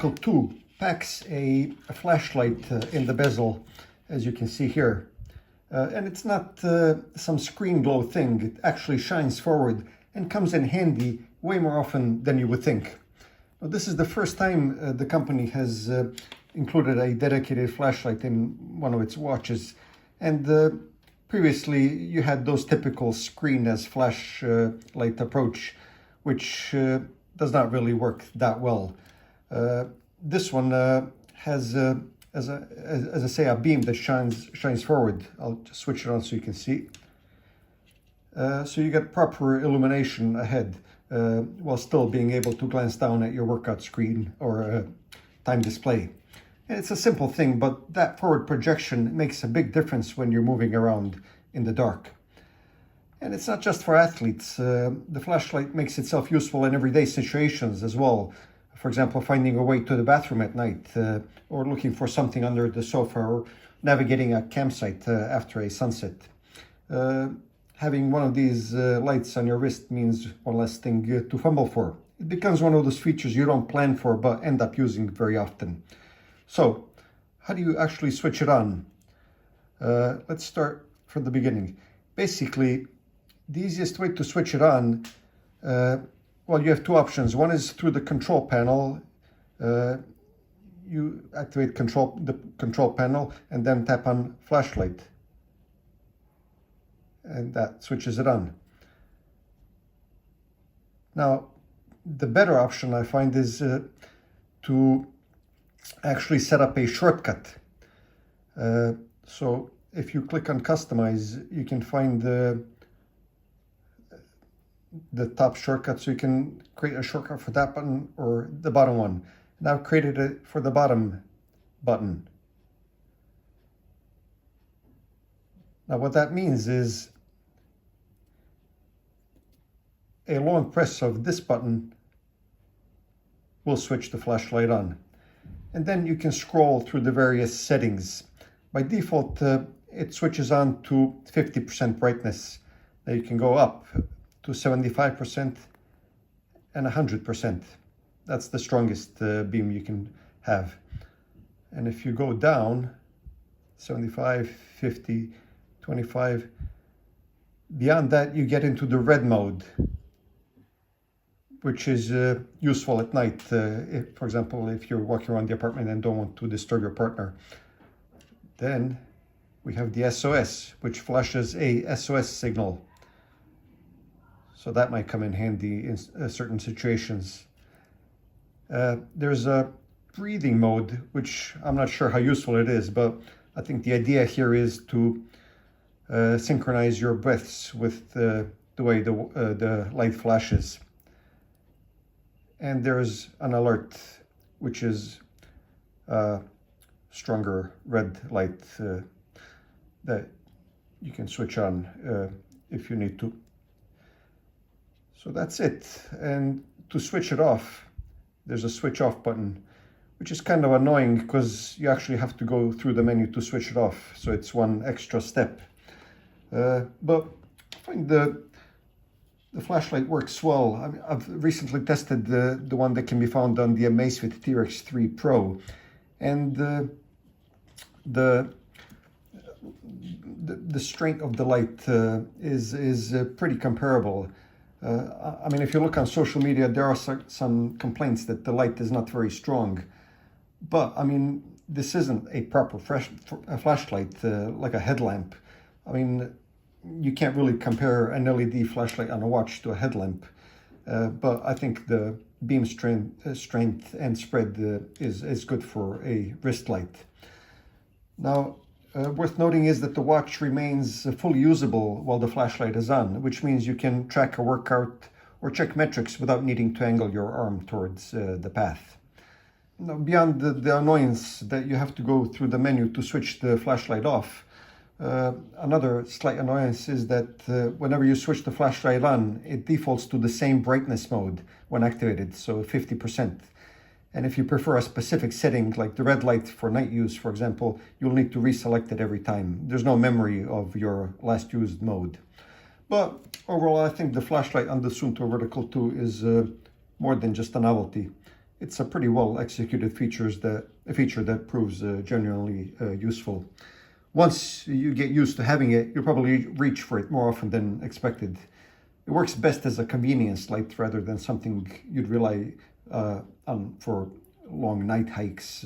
Vertical 2 packs a flashlight in the bezel, as you can see here. And it's not some screen glow thing. It actually shines forward and comes in handy way more often than you would think. Now, this is the first time the company has included a dedicated flashlight in one of its watches. And previously you had those typical screen as flashlight approach, which does not really work that well. This one has, as I say, a beam that shines forward. I'll just switch it on so you can see. So you get proper illumination ahead while still being able to glance down at your workout screen or time display. And it's a simple thing, but that forward projection makes a big difference when you're moving around in the dark. And it's not just for athletes. The flashlight makes itself useful in everyday situations as well. For example, finding a way to the bathroom at night, or looking for something under the sofa, or navigating a campsite after a sunset. Having one of these lights on your wrist means one less thing to fumble for. It becomes one of those features you don't plan for but end up using very often. So, how do you actually switch it on? Let's start from the beginning. Basically, the easiest way to switch it on, well, you have two options. One is through the control panel. You activate the control panel and then tap on flashlight. And that switches it on. Now, the better option I find is to actually set up a shortcut. So if you click on customize, you can find the top shortcut, so you can create a shortcut for that button or the bottom one. And I've created it for the bottom button. Now what that means is a long press of this button will switch the flashlight on. And then you can scroll through the various settings. By default, it switches on to 50% brightness. Now you can go up to 75% and 100%. That's the strongest beam you can have. And if you go down, 75, 50, 25, beyond that you get into the red mode, which is useful at night. If, for example, if you're walking around the apartment and don't want to disturb your partner. Then we have the SOS, which flashes a SOS signal. So that might come in handy in certain situations. There's a breathing mode, which I'm not sure how useful it is, but I think the idea here is to synchronize your breaths with the way the light flashes. And there's an alert, which is stronger red light that you can switch on if you need to. So that's it. And to switch it off, there's a switch off button, which is kind of annoying because you actually have to go through the menu to switch it off. So it's one extra step. But I find the flashlight works well. I mean, I've recently tested the one that can be found on the Amazfit T-Rex 3 Pro, and the strength of the light is pretty comparable. I mean, if you look on social media, there are some complaints that the light is not very strong, but I mean, this isn't a proper flashlight like a headlamp. I mean, you can't really compare an LED flashlight on a watch to a headlamp, but I think the beam strength and spread is good for a wrist light. Now, worth noting is that the watch remains fully usable while the flashlight is on, which means you can track a workout or check metrics without needing to angle your arm towards the path. Now, beyond the annoyance that you have to go through the menu to switch the flashlight off, another slight annoyance is that whenever you switch the flashlight on, it defaults to the same brightness mode when activated, so 50%. And if you prefer a specific setting, like the red light for night use, for example, you'll need to reselect it every time. There's no memory of your last used mode. But overall, I think the flashlight on the Suunto Vertical 2 is more than just a novelty. it's a pretty well executed feature that proves genuinely useful. Once you get used to having it, you'll probably reach for it more often than expected. It works best as a convenience light rather than something you'd rely on for long night hikes,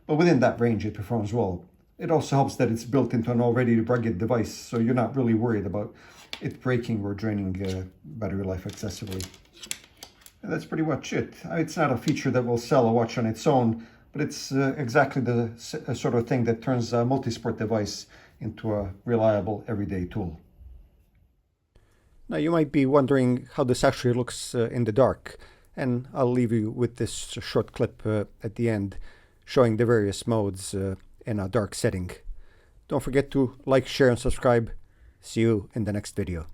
but within that range it performs well. It also helps that it's built into an already rugged device, so you're not really worried about it breaking or draining battery life excessively. And that's pretty much it. It's not a feature that will sell a watch on its own, but it's exactly the sort of thing that turns a multi-sport device into a reliable everyday tool. Now you might be wondering how this actually looks in the dark, and I'll leave you with this short clip at the end showing the various modes in a dark setting. Don't forget to like, share and subscribe. See you in the next video.